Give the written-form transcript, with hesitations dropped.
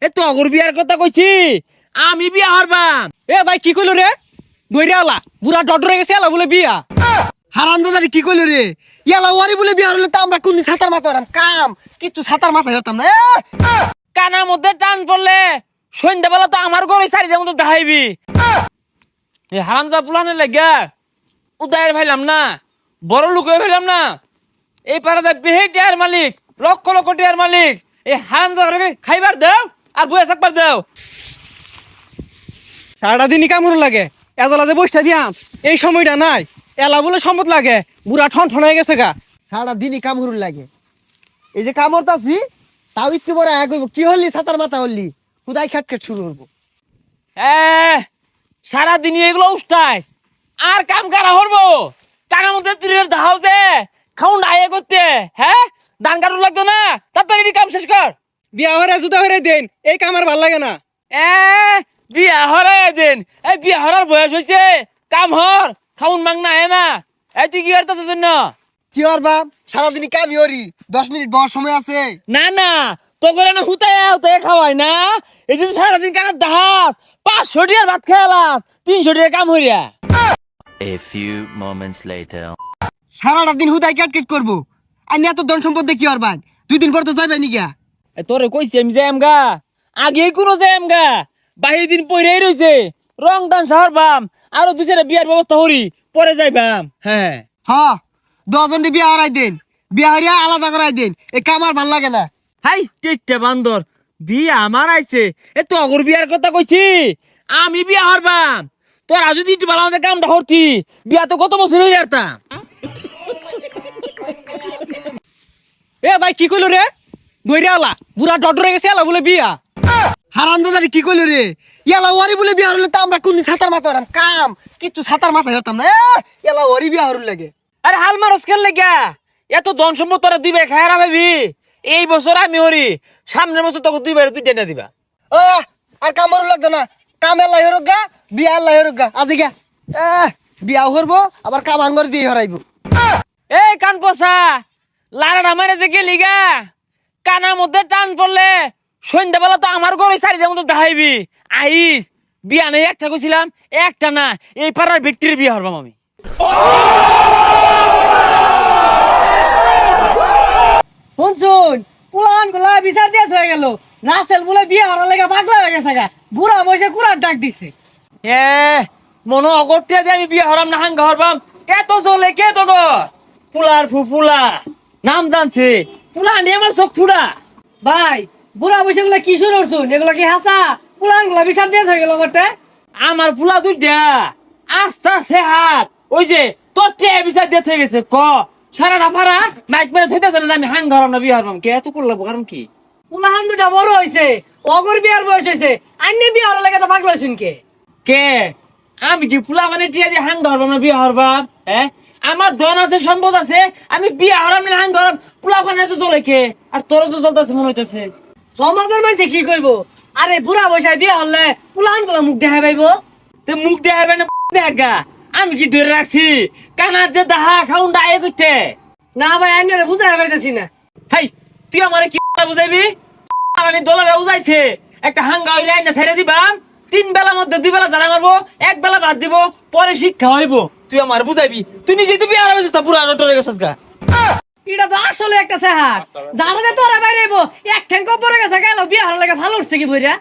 এ তগর বিয়ার কথা কইছি আমি বিয়া হারবাম। এ ভাই কি কইলো রে দইরালা বুড়া ডডরে গেছে এলা বলে বিয়া হারামদাদারি কি কইলো রে ইয়ালা ওয়ারি বলে বিয়া হলে তো আমরা কোন ছাতার মাথা হরাম কাম কিচ্ছু ছাতার মাথা হতাম না কানার মধ্যে টান পড়লে সন্ধ্যাবেলা তো আমার ঘরে সারিটার মতো দেখাইবি। এই হারামদা পুলানের লাগা উদয়ের ভাইলাম না, বড় লোক হয়ে ভাইলাম না, এই পাড়াতে বেহে টিয়ার মালিক, লক্ষ লক্ষ টিয়ার মালিক। এই হারামদা খাইবার দাও আর বয়ে থাকবার দাও। সারাটা দিনই কামড় লাগে এজলা যে বসটা দিয়াম এই সময়টা নাই এলা বলে সম্পদ লাগে বুড়া ঠন ঠন হয়ে গেছে গা সারা দিনই কামড় লাগে এই যে কামড়তাছি তাও একটু পরে আয়া কইব কি হলি ছাতার মাথা হলি খুদাই খাটখাট শুরু করবো সারাদিন এগুলো উষ্টাইস আর কাম কারা হরবো কানার মধ্যে তীরের ধাও দে খাউন আয়ে করতে। হ্যাঁ ধান কাটুন লাগতো না, তাড়াতাড়ি কাম শেষ কর। বিয়া হরে জুতা হরে দেন এই কাম আর ভাল লাগে না। বিয়া হরাই দেন, এই বিয়া হরার বয়স হয়েছে, কাম হর খাউন মাং না হে না। এই তুই কি করতে জন্য? কি আর বাপ সারাদিনই কামি হরি 10 মিনিট বড় সময় আছে না না তো করে না হুতায় হুতায় খাওয়াই না। এই যে সারাদিন কানার দাহাস 500 টাকার ভাত খেয়ালাস 300 টাকা কাম হইয়া। A few moments later. সারাটা দিন হুদাই কাটকেট করবো আর এত ধন সম্পদ দিয়ে কি আর বান 2 দিন পর তো যাবে নি গা তোরে কইছি আমি যাইম গা, আগে কোনো যাইম গা, বাহির দিন পইরাই রইছে রং দান শহর বাম আরো 2-4টা বিয়ার ব্যবস্থা করি পরে যাইবাম। হ্যাঁ হ্যাঁ 10 জন বিয়া হারাই দেন বিয়া হারিয়া আলাদা করাই দেন এই কাম আর ভাল লাগে না। হাই টেট্টা বান্দর বিয়া আমার আইছে এ তো অগর বিয়ার কথা কইছি আমি বিয়া হারবাম। তোরা যদি একটু ভালো আমাদের কামটা করতি বিয়া তো কত বছর হয়ে যেতাম। এ ভাই কি কইলো রে দইরালা বুড়া ডডরে গেছে এলা বলে বিয়া হারামদাদারি কি কইলো রে ইয়ালা ওয়ারি বলে বিয়া হলে তো আমরা কোন ছাতার মাথা হরাম কাম কিচ্ছু ছাতার মাথা হতাম না ইয়ালা ওয়ারি বিয়া হরুন লাগে আরে হাল মারস খেল লেগা এত ধন সম্পদ তোরা দিবে খায়রা ভাবি। এই বছর আমি হরি, সামনের বছর তোকে 2 বাইরে 2 টেনে দিবা। ও আর কাম হরুন লাগতো না কাম এলাই হরুক গা বিয়া এলাই হরুক গা আজি গা বিয়া হরবো আবার কাম আঙ্গর দিয়ে হরাইবো। এই কান পচা লারাটা মারে যে গেলি গা কানার মধ্যে টান পড়লে সন্ধ্যাবেলা তো আমার ঘরে সারিটার মতো দেখাইবি। আইস বিয়া নেই একটা কইছিলাম একটা না, এই পাড়ার ব্যক্তির বিয়া হরবাম আমি। শুনছুন পুলান গুলা বিচার দিয়ে হয়ে গেল রাসেল বলে বিয়া হওয়ার লেগে পাগলা হয়ে গেছে গা বুড়া বসে কুড়ার ডাক দিছে। মনো অগরটিয়া দিয়ে আমি বিয়া হরাম না হাঙ্গা হরবাম। এত জলে কে তো পুলার ফুলা নাম জানছে পুলা নিয়ে আমার চোখ ফুড়া। ভাই বুড়া বসে গুলা কি শুরু করছুন এগুলো কি হাসা পুলান গুলা বিচার দিয়ে হয়ে গেল করতে আমার ফুলা দুইটা আস্তা সে হাত ওই যে তোর বিচার দিয়ে হয়ে গেছে ক সারাটা পারা মাইক মেরে থইতেছে না আমি হাঙ্গা হরাম না বিয়া হরবাম। কে এত করলাম কারণ কি? পুলাহান দুটা বড় হয়েছে অগর বিয়ার বয়স হয়েছে আইনে বিয়া হওয়ার লেগে তো পাগলা হয়েছুন কে কে আমি কি ফুলা মানে টিয়া দিয়ে হাঙ্গা হরবাম না বিয়া হরবাম? হ্যাঁ আমার ধন আছে সম্পদ আছে আমি বিয়া হরাম না হাঙ্গা হরাম ফুলা মানে তো চলে কে আর তোর তো চলতেছে মনে হইতেছে। সমাজের মানুষে কি কইব আরে বুড়া বসায় বিয়া হলে পুলাহান গুলা মুখ দেখা পাইব তো মুখ দেখাবে না দেখা আমি কি ধরে রাখছি কানার যে দাহা খাউন ডায়ে করতে। না ভাই আইনে বুঝাই পাইতেছি না। হাই তুই আমার কি বুঝাইবি? আমি দলারে উজাইছে একটা হাঙ্গা হইলে আইনা ছেড়ে দিবাম 3 বেলার মধ্যে 2 বেলা জানা মারবো 1 বেলা ভাত দিব পরে শিক্ষা হইব। তুই আমার বুঝাইবি তুই নিজে তুই বিয়া হইছিস তা পুরা নটরে গেছস গা। এটা তো আসলে একটা সেহার জানাতে তোরা বাইরে এক ঠ্যাঙ্ক পরে গেছে গেল বিয়া হওয়ার লেগে ভালো উঠছে কি বইরা